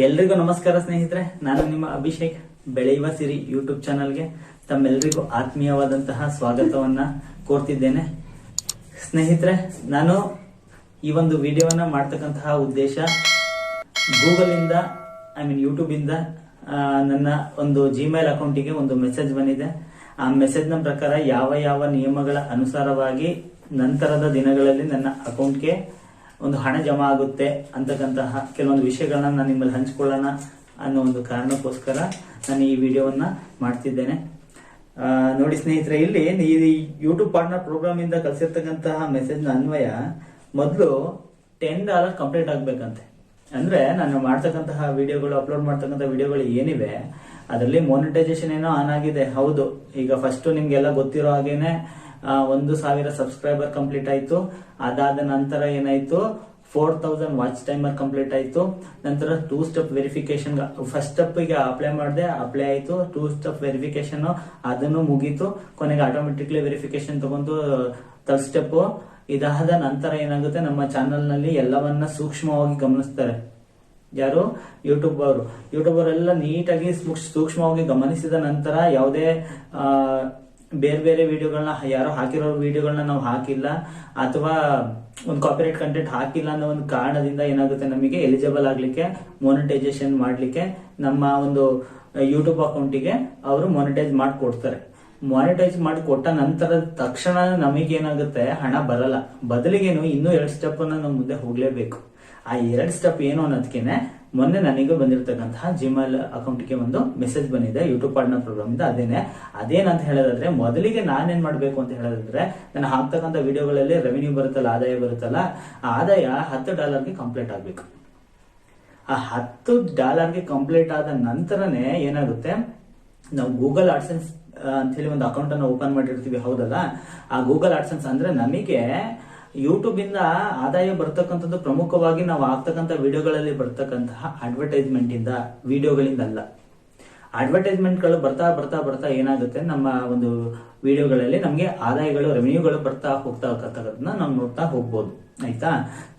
ಎಲ್ರಿಗೂ ನಮಸ್ಕಾರ ಸ್ನೇಹಿತರೆ, ನಾನು ನಿಮ್ಮ ಅಭಿಷೇಕ್. ಬೆಳೆಯುವ ಸಿರಿ ಯೂಟ್ಯೂಬ್ ಚಾನಲ್ಗೆ ತಮ್ಮೆಲ್ಲರಿಗೂ ಆತ್ಮೀಯವಾದಂತಹ ಸ್ವಾಗತವನ್ನ ಕೋರ್ತಿದ್ದೇನೆ. ಸ್ನೇಹಿತರೆ, ನಾನು ಈ ಒಂದು ವಿಡಿಯೋವನ್ನ ಮಾಡ್ತಕ್ಕಂತಹ ಉದ್ದೇಶ ಗೂಗಲ್ ಇಂದ ಯೂಟ್ಯೂಬ್ ಇಂದ ನನ್ನ ಒಂದು ಜಿಮೇಲ್ ಅಕೌಂಟಿಗೆ ಒಂದು ಮೆಸೇಜ್ ಬಂದಿದೆ. ಆ ಮೆಸೇಜ್ ನ ಪ್ರಕಾರ ಯಾವ ಯಾವ ನಿಯಮಗಳ ಅನುಸಾರವಾಗಿ ನಂತರದ ದಿನಗಳಲ್ಲಿ ನನ್ನ ಅಕೌಂಟ್ಗೆ ಒಂದು ಹಣ ಜಮಾ ಆಗುತ್ತೆ ಅಂತಕ್ಕಂತಹ ಕೆಲವೊಂದು ವಿಷಯಗಳನ್ನ ನಾನು ನಿಮ್ಮಲ್ಲಿ ಹಂಚಿಕೊಳ್ಳೋಣ ಅನ್ನೋ ಒಂದು ಕಾರಣಕ್ಕೋಸ್ಕರ ನಾನು ಈ ವಿಡಿಯೋವನ್ನ ಮಾಡ್ತಿದ್ದೇನೆ. ನೋಡಿ ಸ್ನೇಹಿತರೆ, ಇಲ್ಲಿ ಈ ಯೂಟ್ಯೂಬ್ ಪಾರ್ಟ್ನರ್ ಪ್ರೋಗ್ರಾಮ್ ಇಂದ ಕಳಿಸಿರ್ತಕ್ಕಂತಹ ಮೆಸೇಜ್ ನ ಅನ್ವಯ ಮೊದಲು $10 ಕಂಪ್ಲೀಟ್ ಆಗ್ಬೇಕಂತೆ. ಅಂದ್ರೆ ನಾನು ಮಾಡ್ತಕ್ಕಂತಹ ವಿಡಿಯೋಗಳು, ಅಪ್ಲೋಡ್ ಮಾಡ್ತಕ್ಕಂಥ ವಿಡಿಯೋಗಳು ಏನಿವೆ ಅದರಲ್ಲಿ ಮಾನಿಟೈಸೇಷನ್ ಏನೋ ಆನ್ ಆಗಿದೆ. ಹೌದು, ಈಗ ಫಸ್ಟ್ ನಿಮ್ಗೆಲ್ಲ ಗೊತ್ತಿರೋ ಹಾಗೇನೆ 1,000 ಸಬ್ಸ್ಕ್ರೈಬರ್ ಕಂಪ್ಲೀಟ್ ಆಯ್ತು. ಅದಾದ ನಂತರ ಏನಾಯ್ತು, 4,000 ವಾಚ್ ಟೈಮರ್ ಕಂಪ್ಲೀಟ್ ಆಯ್ತು. ನಂತರ 2 ಸ್ಟೆಪ್ ವೆರಿಫಿಕೇಶನ್, ಫಸ್ಟ್ ಸ್ಟೆಪ್ ಗೆ ಅಪ್ಲೈ ಮಾಡಿದೆ, ಅಪ್ಲೈ ಆಯ್ತು. 2 ಸ್ಟೆಪ್ ವೆರಿಫಿಕೇಶನ್ ಅದನ್ನು ಮುಗೀತು. ಕೊನೆಗೆ ಆಟೋಮೆಟಿಕ್ಲಿ ವೆರಿಫಿಕೇಶನ್ ತಗೊಂಡು ಥರ್ಡ್ ಸ್ಟೆಪ್. ಇದಾದ ನಂತರ ಏನಾಗುತ್ತೆ, ನಮ್ಮ ಚಾನೆಲ್ ನಲ್ಲಿ ಎಲ್ಲವನ್ನ ಸೂಕ್ಷ್ಮವಾಗಿ ಗಮನಿಸ್ತಾರೆ. ಯಾರು? ಯೂಟ್ಯೂಬರ್ ಎಲ್ಲ ನೀಟಾಗಿ ಸೂಕ್ಷ್ಮವಾಗಿ ಗಮನಿಸಿದ ನಂತರ ಯಾವುದೇ ಬೇರೆ ಬೇರೆ ವಿಡಿಯೋಗಳನ್ನ, ಯಾರೋ ಹಾಕಿರೋ ವಿಡಿಯೋಗಳನ್ನ ನಾವು ಹಾಕಿಲ್ಲ ಅಥವಾ ಒಂದು ಕಾಪಿರೈಟ್ ಕಂಟೆಂಟ್ ಹಾಕಿಲ್ಲ ಅನ್ನೋ ಒಂದು ಕಾರಣದಿಂದ ಏನಾಗುತ್ತೆ, ನಮಗೆ ಎಲಿಜಿಬಲ್ ಆಗ್ಲಿಕ್ಕೆ, ಮಾನಿಟೈಸೇಷನ್ ಮಾಡ್ಲಿಕ್ಕೆ ನಮ್ಮ ಒಂದು ಯೂಟ್ಯೂಬ್ ಅಕೌಂಟಿಗೆ ಅವರು ಮಾನಿಟೈಸ್ ಮಾಡಿಕೊಡ್ತಾರೆ. ಮಾನಿಟೈಸ್ ಮಾಡಿ ಕೊಟ್ಟ ನಂತರ ತಕ್ಷಣ ನಮಗೇನಾಗುತ್ತೆ, ಹಣ ಬರಲ್ಲ. ಬದಲಿಗೇನು ಇನ್ನೂ 2 ಸ್ಟೆಪ್ ನಾವು ಮುಂದೆ ಹೋಗ್ಲೇಬೇಕು. ಆ 2 ಸ್ಟೆಪ್ ಏನು ಅನ್ನೋದಕ್ಕೇನೆ ಮೊನ್ನೆ ನನಗೆ ಬಂದಿರತಕ್ಕಂತಹ ಜಿಮೇಲ್ ಅಕೌಂಟ್ಗೆ ಒಂದು ಮೆಸೇಜ್ ಬಂದಿದೆ ಯೂಟ್ಯೂಬ್ ಪಾರ್ಟ್ನರ್ ಪ್ರೋಗ್ರಾಮ್ ಇಂದ. ಅದೇನಂತ ಹೇಳೋದಾದ್ರೆ, ಮೊದಲಿಗೆ ನಾನೇನ್ ಮಾಡ್ಬೇಕು ಅಂತ ಹೇಳೋದಾದ್ರೆ, ನಾನು ಹಾಕ್ತಕ್ಕಂಥ ವಿಡಿಯೋಗಳಲ್ಲಿ ರೆವಿನ್ಯೂ ಬರುತ್ತಲ್ಲ, ಆದಾಯ ಬರುತ್ತಲ್ಲ, ಆ ಆದಾಯ $10 ಕಂಪ್ಲೀಟ್ ಆಗ್ಬೇಕು. ಆ $10 ಕಂಪ್ಲೀಟ್ ಆದ ನಂತರನೇ ಏನಾಗುತ್ತೆ, ನಾವು ಗೂಗಲ್ ಆಡ್ಸೆನ್ಸ್ ಅಂತ ಹೇಳಿ ಒಂದು ಅಕೌಂಟ್ ಅನ್ನು ಓಪನ್ ಮಾಡಿರ್ತೀವಿ, ಹೌದಲ್ಲ. ಆ ಗೂಗಲ್ ಆಡ್ಸೆನ್ಸ್ ಅಂದ್ರೆ ನಮಗೆ ಯೂಟ್ಯೂಬ್ ಇಂದ ಆದಾಯ ಬರ್ತಕ್ಕಂಥದ್ದು ಪ್ರಮುಖವಾಗಿ ನಾವು ಆಗ್ತಕ್ಕಂಥ ವಿಡಿಯೋಗಳಲ್ಲಿ ಬರ್ತಕ್ಕಂತಹ ಅಡ್ವರ್ಟೈಸ್ಮೆಂಟ್ ಇಂದ, ವಿಡಿಯೋಗಳಿಂದ ಅಲ್ಲ. ಅಡ್ವರ್ಟೈಸ್ಮೆಂಟ್ಗಳು ಬರ್ತಾ ಬರ್ತಾ ಬರ್ತಾ ಏನಾಗುತ್ತೆ, ನಮ್ಮ ಒಂದು ವಿಡಿಯೋಗಳಲ್ಲಿ ನಮಗೆ ಆದಾಯಗಳು, ರೆವೆನ್ಯೂಗಳು ಬರ್ತಾ ಹೋಗ್ತಕ್ಕಂಥದನ್ನ ನಾವು ನೋಡ್ತಾ ಹೋಗ್ಬೋದು. ಆಯ್ತಾ?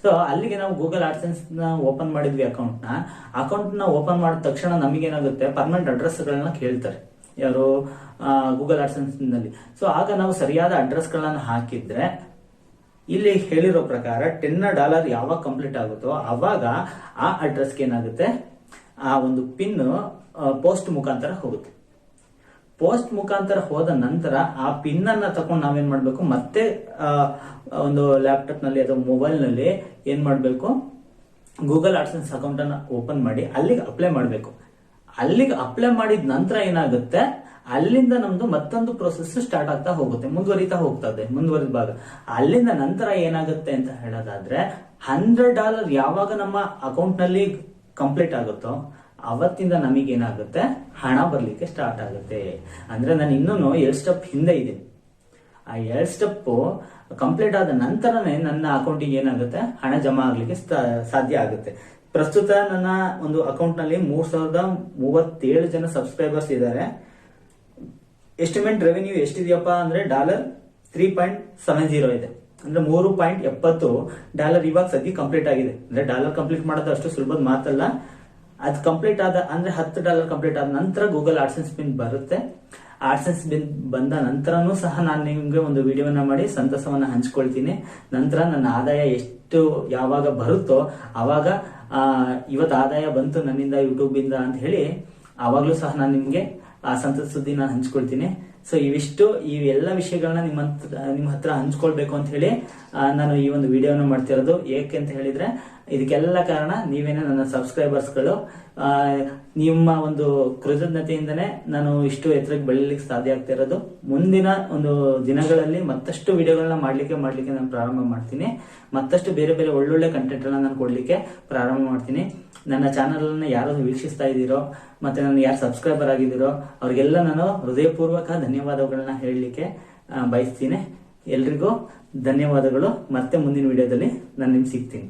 ಸೊ ಅಲ್ಲಿಗೆ ನಾವು ಗೂಗಲ್ ಆಡ್ಸೆನ್ಸ್ ನ ಓಪನ್ ಮಾಡಿದ್ವಿ. ಅಕೌಂಟ್ ನ ಓಪನ್ ಮಾಡಿದ ತಕ್ಷಣ ನಮಗೇನಾಗುತ್ತೆ, ಪರ್ಮನೆಂಟ್ ಅಡ್ರೆಸ್ ಗಳನ್ನ ಕೇಳ್ತಾರೆ, ಯಾರು? ಗೂಗಲ್ ಆಡ್ಸೆನ್ಸ್ ನಲ್ಲಿ. ಸೊ ಆಗ ನಾವು ಸರಿಯಾದ ಅಡ್ರೆಸ್ ಗಳನ್ನ ಹಾಕಿದ್ರೆ, ಇಲ್ಲಿ ಹೇಳಿರೋ ಪ್ರಕಾರ $10 ಯಾವಾಗ ಕಂಪ್ಲೀಟ್ ಆಗುತ್ತೋ ಅವಾಗ ಆ ಅಡ್ರೆಸ್ಗೆ ಏನಾಗುತ್ತೆ, ಆ ಒಂದು ಪಿನ್ ಪೋಸ್ಟ್ ಮುಖಾಂತರ ಹೋಗುತ್ತೆ. ಪೋಸ್ಟ್ ಮುಖಾಂತರ ಹೋದ ನಂತರ ಆ ಪಿನ್ ಅನ್ನ ತಕೊಂಡು ನಾವೇನ್ ಮಾಡ್ಬೇಕು, ಮತ್ತೆ ಒಂದು ಲ್ಯಾಪ್ಟಾಪ್ ನಲ್ಲಿ ಅಥವಾ ಮೊಬೈಲ್ ನಲ್ಲಿ ಏನ್ ಮಾಡ್ಬೇಕು, ಗೂಗಲ್ ಆಡ್ಸೆನ್ಸ್ ಅಕೌಂಟ್ ಅನ್ನ ಓಪನ್ ಮಾಡಿ ಅಲ್ಲಿಗೆ ಅಪ್ಲೈ ಮಾಡ್ಬೇಕು. ಅಲ್ಲಿಗೆ ಅಪ್ಲೈ ಮಾಡಿದ ನಂತರ ಏನಾಗುತ್ತೆ, ಅಲ್ಲಿಂದ ನಮ್ದು ಮತ್ತೊಂದು ಪ್ರೊಸೆಸ್ ಸ್ಟಾರ್ಟ್ ಆಗ್ತಾ ಹೋಗುತ್ತೆ, ಮುಂದುವರಿತಾ ಹೋಗ್ತದೆ, ಮುಂದುವರಿದ ಭಾಗ. ಅಲ್ಲಿಂದ ನಂತರ ಏನಾಗುತ್ತೆ ಅಂತ ಹೇಳೋದಾದ್ರೆ, $100 ಯಾವಾಗ ನಮ್ಮ ಅಕೌಂಟ್ ನಲ್ಲಿ ಕಂಪ್ಲೀಟ್ ಆಗುತ್ತೋ ಅವತ್ತಿಂದ ನಮಗೇನಾಗುತ್ತೆ, ಹಣ ಬರ್ಲಿಕ್ಕೆ ಸ್ಟಾರ್ಟ್ ಆಗುತ್ತೆ. ಅಂದ್ರೆ ನಾನು ಇನ್ನೂ 2 ಸ್ಟೆಪ್ ಹಿಂದೆ ಇದ್ದೀನಿ. ಆ 2 ಸ್ಟೆಪ್ ಕಂಪ್ಲೀಟ್ ಆದ ನಂತರನೇ ನನ್ನ ಅಕೌಂಟಿಗೆ ಏನಾಗುತ್ತೆ, ಹಣ ಜಮಾ ಆಗ್ಲಿಕ್ಕೆ ಸಾಧ್ಯ ಆಗುತ್ತೆ. ಪ್ರಸ್ತುತ ನನ್ನ ಒಂದು ಅಕೌಂಟ್ ನಲ್ಲಿ 3,037 ಜನ ಸಬ್ಸ್ಕ್ರೈಬರ್ಸ್ ಇದ್ದಾರೆ. ಎಸ್ಟಿಮೇಟ್ ರೆವೆನ್ಯೂ ಎಷ್ಟಿದೆಯಪ್ಪ ಅಂದ್ರೆ $3.70 ಇದೆ. ಅಂದ್ರೆ $3.70 ಇವಾಗ ಸದ್ಯ ಕಂಪ್ಲೀಟ್ ಆಗಿದೆ. ಅಂದ್ರೆ $1 ಕಂಪ್ಲೀಟ್ ಮಾಡೋದು ಅಷ್ಟು ಸುಲಭದ ಮಾತಲ್ಲ. ಅದು ಕಂಪ್ಲೀಟ್ ಆದ ಅಂದ್ರೆ $10 ಕಂಪ್ಲೀಟ್ ಆದ ನಂತರ ಗೂಗಲ್ ಆಡ್ಸೆನ್ಸ್ ಪಿನ್ ಬರುತ್ತೆ. ಆಡ್ಸೆನ್ಸ್ ಬಿಲ್ ಬಂದ ನಂತರನೂ ಸಹ ನಾನು ನಿಮ್ಗೆ ಒಂದು ವಿಡಿಯೋನ ಮಾಡಿ ಸಂತಸವನ್ನ ಹಂಚ್ಕೊಳ್ತೀನಿ. ನಂತರ ನನ್ನ ಆದಾಯ ಎಷ್ಟು ಯಾವಾಗ ಬರುತ್ತೋ ಅವಾಗ ಇವತ್ತು ಆದಾಯ ಬಂತು ನನ್ನಿಂದ ಯೂಟ್ಯೂಬ್ ಇಂದ ಅಂತ ಹೇಳಿ ಆವಾಗ್ಲೂ ಸಹ ನಾನು ನಿಮ್ಗೆ ಆ ಸಂತಸ ಸುದ್ದಿ ನಾನು ಹಂಚ್ಕೊಳ್ತೀನಿ. ಸೊ ಇವೆಲ್ಲ ವಿಷಯಗಳನ್ನ ನಿಮ್ಮ ಹತ್ರ ಹಂಚ್ಕೊಳ್ಬೇಕು ಅಂತ ಹೇಳಿ ನಾನು ಈ ಒಂದು ವಿಡಿಯೋನ ಮಾಡ್ತಿರೋದು. ಏಕೆ ಅಂತ ಹೇಳಿದ್ರೆ, ಇದಕ್ಕೆಲ್ಲ ಕಾರಣ ನೀವೇನೇ, ನನ್ನ ಸಬ್ಸ್ಕ್ರೈಬರ್ಸ್ಗಳು. ನಿಮ್ಮ ಒಂದು ಕೃತಜ್ಞತೆಯಿಂದನೇ ನಾನು ಇಷ್ಟು ಎತ್ತರಕ್ಕೆ ಬೆಳೀಲಿಕ್ಕೆ ಸಾಧ್ಯ ಆಗ್ತಿರೋದು. ಮುಂದಿನ ಒಂದು ದಿನಗಳಲ್ಲಿ ಮತ್ತಷ್ಟು ವಿಡಿಯೋಗಳನ್ನ ಮಾಡ್ಲಿಕ್ಕೆ ನಾನು ಪ್ರಾರಂಭ ಮಾಡ್ತೀನಿ. ಮತ್ತಷ್ಟು ಬೇರೆ ಬೇರೆ ಒಳ್ಳೊಳ್ಳೆ ಕಂಟೆಂಟ್ ಗಳನ್ನ ನಾನು ಕೊಡ್ಲಿಕ್ಕೆ ಪ್ರಾರಂಭ ಮಾಡ್ತೀನಿ. ನನ್ನ ಚಾನಲ್ ಅನ್ನ ಯಾರು ವೀಕ್ಷಿಸ್ತಾ ಇದ್ದೀರೋ, ಮತ್ತೆ ನಾನು ಯಾರು ಸಬ್ಸ್ಕ್ರೈಬರ್ ಆಗಿದ್ದೀರೋ ಅವ್ರಿಗೆಲ್ಲ ನಾನು ಹೃದಯಪೂರ್ವಕ ಧನ್ಯವಾದಗಳನ್ನ ಹೇಳಲಿಕ್ಕೆ ಬಯಸ್ತೀನಿ. ಎಲ್ರಿಗೂ ಧನ್ಯವಾದಗಳು. ಮತ್ತೆ ಮುಂದಿನ ವಿಡಿಯೋದಲ್ಲಿ ನಾನು ನಿಮ್ಗೆ ಸಿಗ್ತೀನಿ.